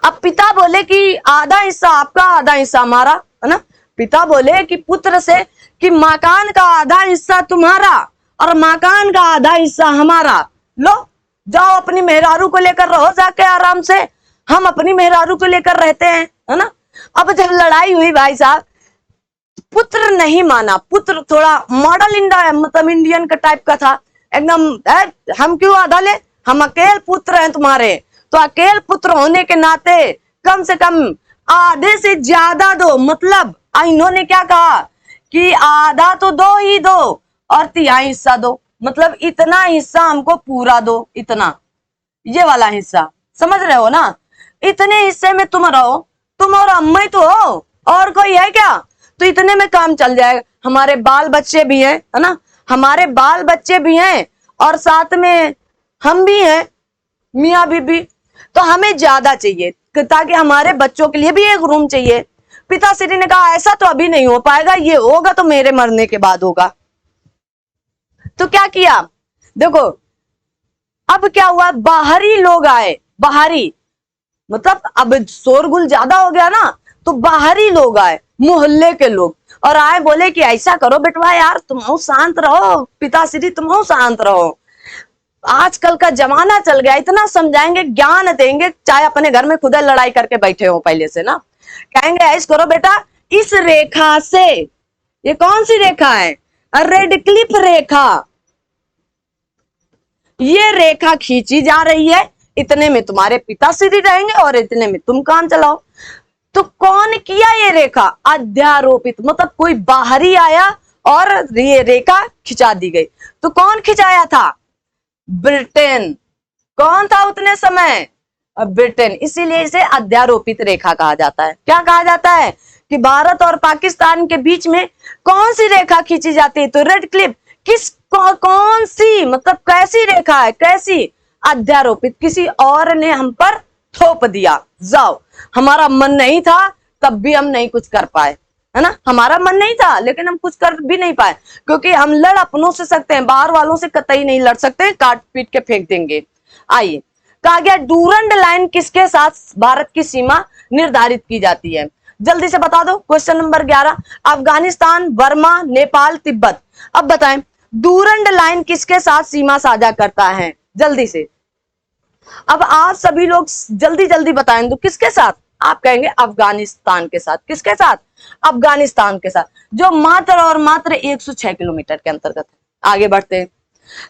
अब पिता बोले कि आधा हिस्सा आपका, आधा हिस्सा हमारा, है ना। पिता बोले कि पुत्र से कि मकान का आधा हिस्सा तुम्हारा और मकान का आधा हिस्सा हमारा, लो जाओ अपनी मेहरारू को लेकर रहो जाके आराम से, हम अपनी मेहरारू को लेकर रहते हैं, है ना। अब जब लड़ाई हुई भाई साहब, पुत्र नहीं माना। पुत्र थोड़ा मॉडल इंडिया, मतलब इंडियन का टाइप का था एकदम, हम क्यों आधा ले, हम अकेले पुत्र हैं तुम्हारे, तो अकेले पुत्र होने के नाते कम से कम आधे से ज्यादा दो। मतलब इन्होंने क्या कहा कि आधा तो दो ही दो और तिहाई हिस्सा दो, मतलब इतना हिस्सा हमको पूरा दो, इतना, ये वाला हिस्सा, समझ रहे हो ना। इतने हिस्से में तुम रहो, तुम और अम्मा ही तो हो, और कोई है क्या? तो इतने में काम चल जाएगा। हमारे बाल बच्चे भी हैं, है ना, हमारे बाल बच्चे भी हैं और साथ में हम भी हैं, मियाँ बीबी, तो हमें ज्यादा चाहिए ताकि हमारे बच्चों के लिए भी एक रूम चाहिए। पिताश्री ने कहा ऐसा तो अभी नहीं हो पाएगा, ये होगा तो मेरे मरने के बाद होगा। तो क्या किया? देखो अब क्या हुआ, बाहरी लोग आए, बाहरी मतलब अब शोरगुल ज्यादा हो गया ना, तो बाहरी लोग आए, मोहल्ले के लोग, और आए बोले कि ऐसा करो बेटवा यार, तुम शांत रहो, पिताश्री तुम शांत रहो, आजकल का जमाना चल गया, इतना समझाएंगे, ज्ञान देंगे, चाहे अपने घर में खुद लड़ाई करके बैठे हो पहले से ना, कहेंगे ऐसा करो बेटा, इस रेखा से, ये कौन सी रेखा है? रेड क्लिफ रेखा, ये रेखा खींची जा रही है, इतने में तुम्हारे पिताश्री रहेंगे और इतने में तुम काम चलाओ। तो कौन किया ये रेखा? अध्यारोपित, मतलब कोई बाहरी आया और ये रेखा खिंचा दी गई। तो कौन खिंचाया था? ब्रिटेन। कौन था उतने समय? ब्रिटेन। इसीलिए इसे अध्यारोपित रेखा कहा जाता है। क्या कहा जाता है? कि भारत और पाकिस्तान के बीच में कौन सी रेखा खींची जाती है? तो रेड क्लिफ। कौन सी, मतलब कैसी रेखा है? कैसी? अध्यारोपित। किसी और ने हम पर थोप दिया। जाओ, हमारा मन नहीं था तब भी हम नहीं कुछ कर पाए, है ना। हमारा मन नहीं था लेकिन हम कुछ कर भी नहीं पाए, क्योंकि हम लड़ अपनों से सकते हैं, बाहर वालों से कतई नहीं लड़ सकते, काट पीट के फेंक देंगे। आइए, कहा गया डूरंड लाइन किसके साथ भारत की सीमा निर्धारित की जाती है? जल्दी से बता दो। Question number 11, Afghanistan, Burma, Nepal, Tibet. अब बताएं, डूरंड लाइन किसके साथ सीमा साझा करता है? जल्दी से। अब आप सभी लोग जल्दी जल्दी बताएं तो किसके साथ? आप कहेंगे अफगानिस्तान के साथ। किसके साथ? अफगानिस्तान के साथ, जो मात्र और मात्र 106 किलोमीटर के अंतर्गत है। आगे बढ़ते हैं।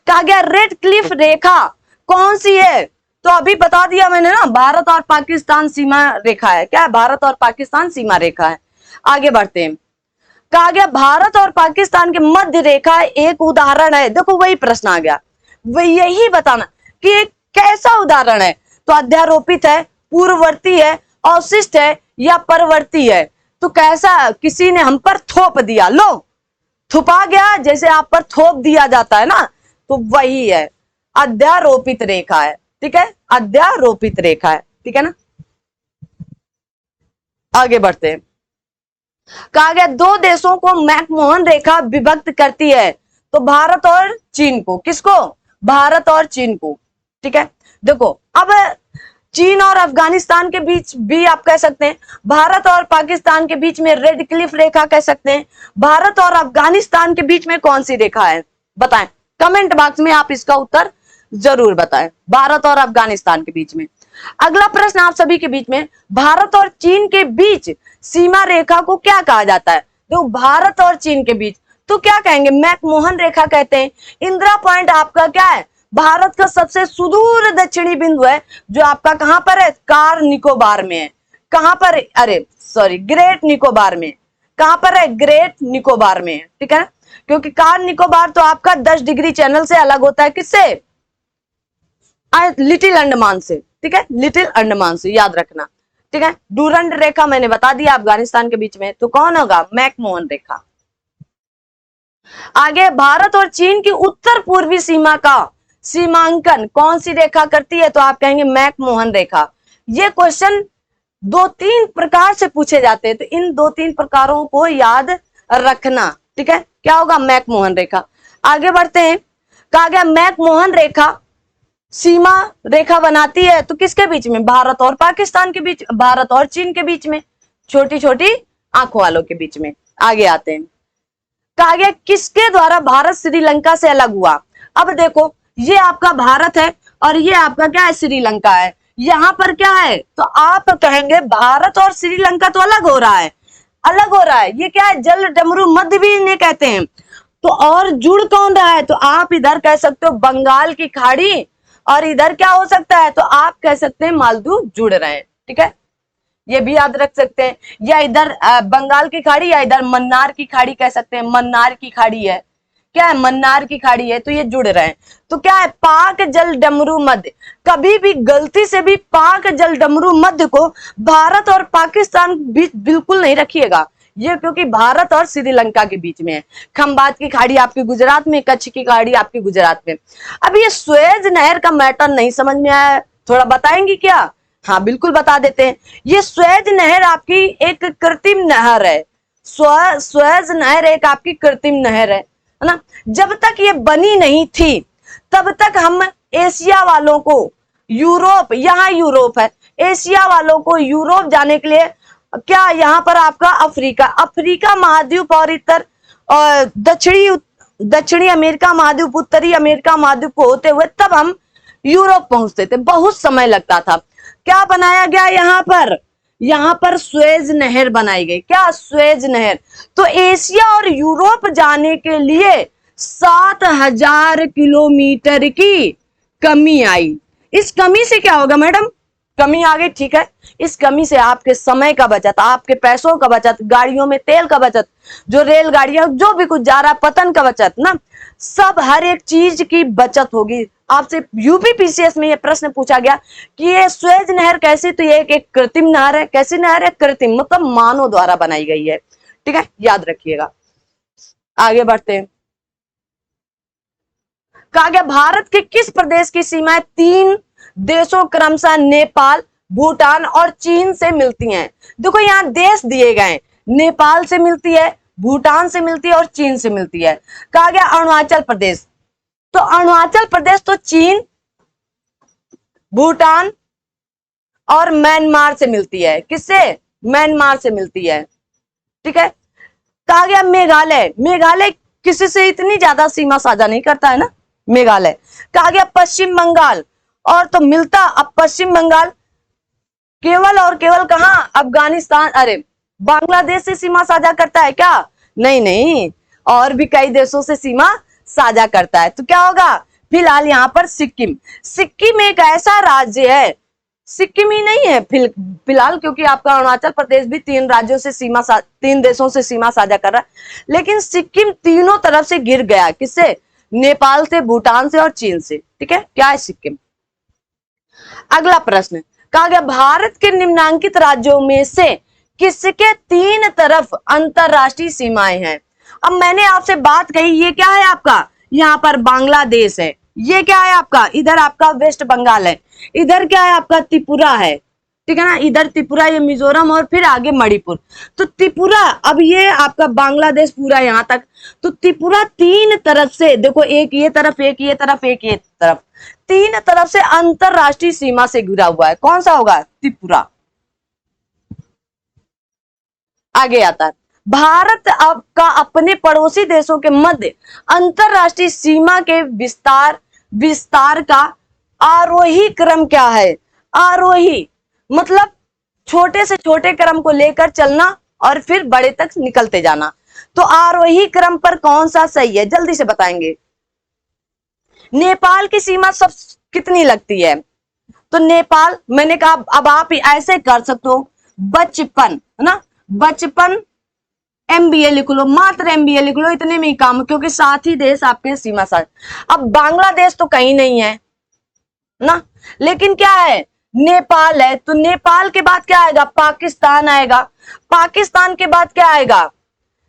कहा गया रेड क्लिफ रेखा कौन सी है? तो अभी बता दिया मैंने ना, भारत और पाकिस्तान सीमा रेखा है। क्या है? भारत और पाकिस्तान सीमा रेखा है। आगे बढ़ते हैं। कहा गया भारत और पाकिस्तान के मध्य रेखा एक उदाहरण है। देखो वही प्रश्न आ गया, वही यही बताना कि एक कैसा उदाहरण है। तो अध्यारोपित है, पूर्ववर्ती है, अवशिष्ट है या परवर्ती है? तो कैसा? किसी ने हम पर थोप दिया। लो, थुपा गया, जैसे आप पर थोप दिया जाता है ना, तो वही है, अध्यारोपित रेखा है। ठीक है, अध्यारोपित रेखा है। ठीक है ना। आगे बढ़ते हैं। कहा गया दो देशों को मैकमोहन रेखा विभक्त करती है। तो भारत और चीन को। किसको? भारत और चीन को। ठीक है, देखो अब चीन और अफगानिस्तान के बीच भी आप कह सकते हैं, भारत और पाकिस्तान के बीच में रेड क्लिफ रेखा कह सकते हैं। भारत और अफगानिस्तान के बीच में कौन सी रेखा है? बताएं, कमेंट बॉक्स में आप इसका उत्तर जरूर बताएं। भारत और अफगानिस्तान के बीच में। अगला प्रश्न आप सभी के बीच में, भारत और चीन के बीच सीमा रेखा को क्या कहा जाता है? तो भारत और चीन के बीच तो क्या कहेंगे? मैकमोहन रेखा कहते हैं। इंदिरा पॉइंट आपका क्या है? भारत का सबसे सुदूर दक्षिणी बिंदु है, जो आपका कहां पर है? कार निकोबार में है। कहां पर? अरे सॉरी, ग्रेट निकोबार में। कहां पर है? ग्रेट निकोबार में। ठीक है, क्योंकि कार निकोबार तो आपका 10 डिग्री चैनल से अलग होता है। किससे? लिटिल अंडमान से। ठीक है, लिटिल अंडमान से, याद रखना। ठीक है, डूरंड रेखा मैंने बता दिया अफगानिस्तान के बीच में, तो कौन होगा? मैकमोहन रेखा। आगे, भारत और चीन की उत्तर पूर्वी सीमा का सीमांकन कौन सी रेखा करती है? तो आप कहेंगे मैकमोहन रेखा। ये क्वेश्चन 2-3 प्रकार से पूछे जाते हैं, तो इन 2-3 प्रकारों को याद रखना। ठीक है, क्या होगा? मैकमोहन रेखा। आगे बढ़ते हैं। कहा गया मैकमोहन रेखा सीमा रेखा बनाती है तो किसके बीच में? भारत और पाकिस्तान के बीच, भारत और चीन के बीच में, छोटी छोटी आंखों वालों के बीच में। आगे आते हैं। कहा गया किसके द्वारा भारत श्रीलंका से अलग हुआ? अब देखो, ये आपका भारत है और ये आपका क्या है? श्रीलंका है। यहां पर क्या है? तो आप कहेंगे भारत और श्रीलंका तो अलग हो रहा है, अलग हो रहा है। ये क्या है? जल डमरू मध्य भी इन्हें कहते हैं। तो और जुड़ कौन रहा है? तो आप इधर कह सकते हो बंगाल की खाड़ी, और इधर क्या हो सकता है? तो आप कह सकते हैं मालदीव जुड़ रहे हैं। ठीक है, ये भी याद रख सकते हैं। या इधर बंगाल की खाड़ी, या इधर मन्नार की खाड़ी कह सकते हैं। मन्नार की खाड़ी है, क्या है? मन्नार की खाड़ी है, तो ये जुड़ रहे हैं। तो क्या है? पाक जल डमरू मध्य। कभी भी गलती से भी पाक जल डमरू मध्य को भारत और पाकिस्तान बीच बिल्कुल नहीं रखिएगा, ये क्योंकि भारत और श्रीलंका के बीच में है। खंबात की खाड़ी आपकी गुजरात में, कच्छ की खाड़ी आपकी गुजरात में। अब ये सुएज नहर का मैटर नहीं समझ में आया, थोड़ा बताएंगी क्या? हाँ बिल्कुल बता देते हैं। ये सुएज नहर आपकी एक कृत्रिम नहर है। सुएज नहर एक आपकी कृत्रिम नहर है ना। जब तक ये बनी नहीं थी तब तक हम एशिया वालों को यूरोप, यहाँ यूरोप है, एशिया वालों को यूरोप जाने के लिए क्या यहाँ पर आपका अफ्रीका महाद्वीप और इतर दक्षिणी अमेरिका महाद्वीप, उत्तरी अमेरिका महाद्वीप को होते हुए तब हम यूरोप पहुंचते थे। बहुत समय लगता था। क्या बनाया गया यहाँ पर सुएज नहर बनाई गई। क्या? सुएज नहर। तो एशिया और यूरोप जाने के लिए 7000 किलोमीटर की कमी आई। इस कमी से क्या होगा मैडम? कमी आ गई, ठीक है। इस कमी से आपके समय का बचत, आपके पैसों का बचत, गाड़ियों में तेल का बचत, जो रेलगाड़ियां जो भी कुछ जा रहा है, पतन का बचत ना, सब हर एक चीज की बचत होगी। आपसे यूपीपीसीएस में यह प्रश्न पूछा गया कि ये स्वेज नहर कैसी, तो ये एक कृत्रिम नहर है। कैसी नहर है? कृत्रिम, मतलब मानव द्वारा बनाई गई है, ठीक है, याद रखिएगा। आगे बढ़ते हैं। कहा गया भारत के किस प्रदेश की सीमाएं 3 देशों क्रमशः नेपाल, भूटान और चीन से मिलती हैं? देखो यहां देश दिए गए, नेपाल से मिलती है, भूटान से मिलती है और चीन से मिलती है। कहा गया अरुणाचल प्रदेश, तो अरुणाचल प्रदेश तो चीन, भूटान और म्यांमार से मिलती है। किससे? म्यांमार से मिलती है, ठीक है। कहा गया मेघालय, मेघालय किसी से इतनी ज्यादा सीमा साझा नहीं करता है ना, मेघालय। कहा गया पश्चिम बंगाल, और तो मिलता, अब पश्चिम बंगाल केवल और केवल कहां? अफगानिस्तान, अरे बांग्लादेश से सीमा साझा करता है क्या? नहीं नहीं, और भी कई देशों से सीमा साझा करता है। तो क्या होगा? फिलहाल यहां पर सिक्किम, सिक्किम एक ऐसा राज्य है, सिक्किम ही नहीं है फिलहाल, क्योंकि आपका अरुणाचल प्रदेश भी 3 राज्यों से सीमा, 3 देशों से सीमा साझा कर रहा है, लेकिन सिक्किम तीनों तरफ से गिर गया। किससे? नेपाल से, भूटान से और चीन से, ठीक है। क्या है? सिक्किम। अगला प्रश्न, कहा गया भारत के निम्नांकित राज्यों में से किसके 3 तरफ अंतरराष्ट्रीय सीमाएं हैं? अब मैंने आपसे बात कही, ये क्या है आपका? यहाँ पर बांग्लादेश है, ये क्या है आपका? इधर आपका वेस्ट बंगाल है, इधर क्या है आपका? त्रिपुरा है, ठीक है ना, इधर त्रिपुरा, ये मिजोरम और फिर आगे मणिपुर। तो त्रिपुरा, अब ये आपका बांग्लादेश पूरा यहां तक, तो त्रिपुरा 3 तरफ से, देखो एक ये तरफ, एक ये तरफ, एक ये तरफ, 3 तरफ से अंतरराष्ट्रीय सीमा से घिरा हुआ है। कौन सा होगा? त्रिपुरा। आगे आता है, भारत अब का अपने पड़ोसी देशों के मध्य अंतरराष्ट्रीय सीमा के विस्तार का आरोही क्रम क्या है? आरोही मतलब छोटे से छोटे क्रम को लेकर चलना और फिर बड़े तक निकलते जाना। तो आरोही क्रम पर कौन सा सही है? जल्दी से बताएंगे। नेपाल की सीमा सब कितनी लगती है? तो नेपाल, मैंने कहा अब आप ऐसे कर सकते हो, बचपन, है ना, बचपन MBA लिख लो, मात्र MBA लिख लो, इतने में ही काम, क्योंकि 7 ही देश आपके सीमा साथ। अब बांग्लादेश तो कहीं नहीं है ना, लेकिन क्या है? नेपाल है, तो नेपाल के बाद क्या आएगा? पाकिस्तान आएगा, पाकिस्तान के बाद क्या आएगा?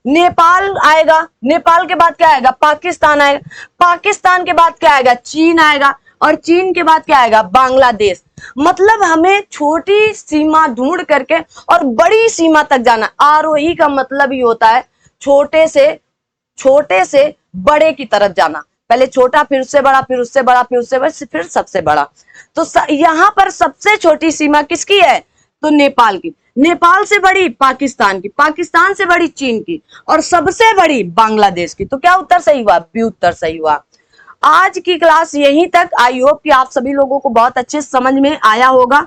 नेपाल आएगा, नेपाल के बाद क्या आएगा? पाकिस्तान आएगा, पाकिस्तान के बाद क्या आएगा? चीन आएगा, और चीन के बाद क्या आएगा? बांग्लादेश। मतलब हमें छोटी सीमा ढूंढ करके और बड़ी सीमा तक जाना। आरोही का मतलब ही होता है छोटे से बड़े की तरफ जाना, पहले छोटा, फिर उससे बड़ा, फिर उससे बड़ा, फिर उससे बड़ा, फिर सबसे बड़ा। तो यहां पर सबसे छोटी सीमा किसकी है? तो नेपाल की, नेपाल से बड़ी पाकिस्तान की, पाकिस्तान से बड़ी चीन की, और सबसे बड़ी बांग्लादेश की। तो क्या उत्तर सही हुआ? बी उत्तर सही हुआ। आज की क्लास यहीं तक। आई होप कि आप सभी लोगों को बहुत अच्छे समझ में आया होगा।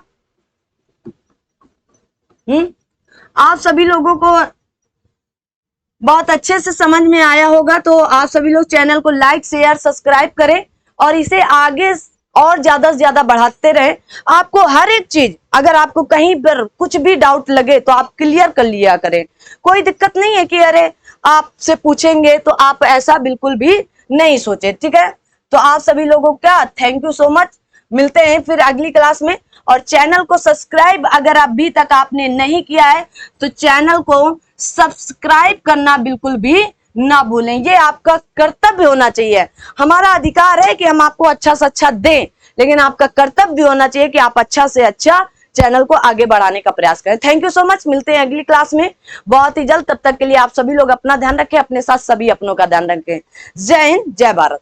आप सभी लोगों को बहुत अच्छे से समझ में आया होगा। तो आप सभी लोग चैनल को लाइक, शेयर, सब्सक्राइब करें और इसे आगे और ज्यादा से ज्यादा बढ़ाते रहें। आपको हर एक चीज, अगर आपको कहीं पर कुछ भी डाउट लगे तो आप क्लियर कर लिया करें। कोई दिक्कत नहीं है कि अरे आपसे पूछेंगे, तो आप ऐसा बिल्कुल भी नहीं सोचे, ठीक है। तो आप सभी लोगों को क्या, थैंक यू सो मच। मिलते हैं फिर अगली क्लास में। और चैनल को सब्सक्राइब अगर अभी तक आपने नहीं किया है तो चैनल को सब्सक्राइब करना बिल्कुल भी ना भूलें। ये आपका कर्तव्य होना चाहिए। हमारा अधिकार है कि हम आपको अच्छा से अच्छा दें, लेकिन आपका कर्तव्य भी होना चाहिए कि आप अच्छा से अच्छा चैनल को आगे बढ़ाने का प्रयास करें। Thank you so much. मिलते हैं अगली क्लास में बहुत ही जल्द। तब तक के लिए आप सभी लोग अपना ध्यान रखें, अपने साथ सभी अपनों का ध्यान रखें। जय हिंद, जय भारत।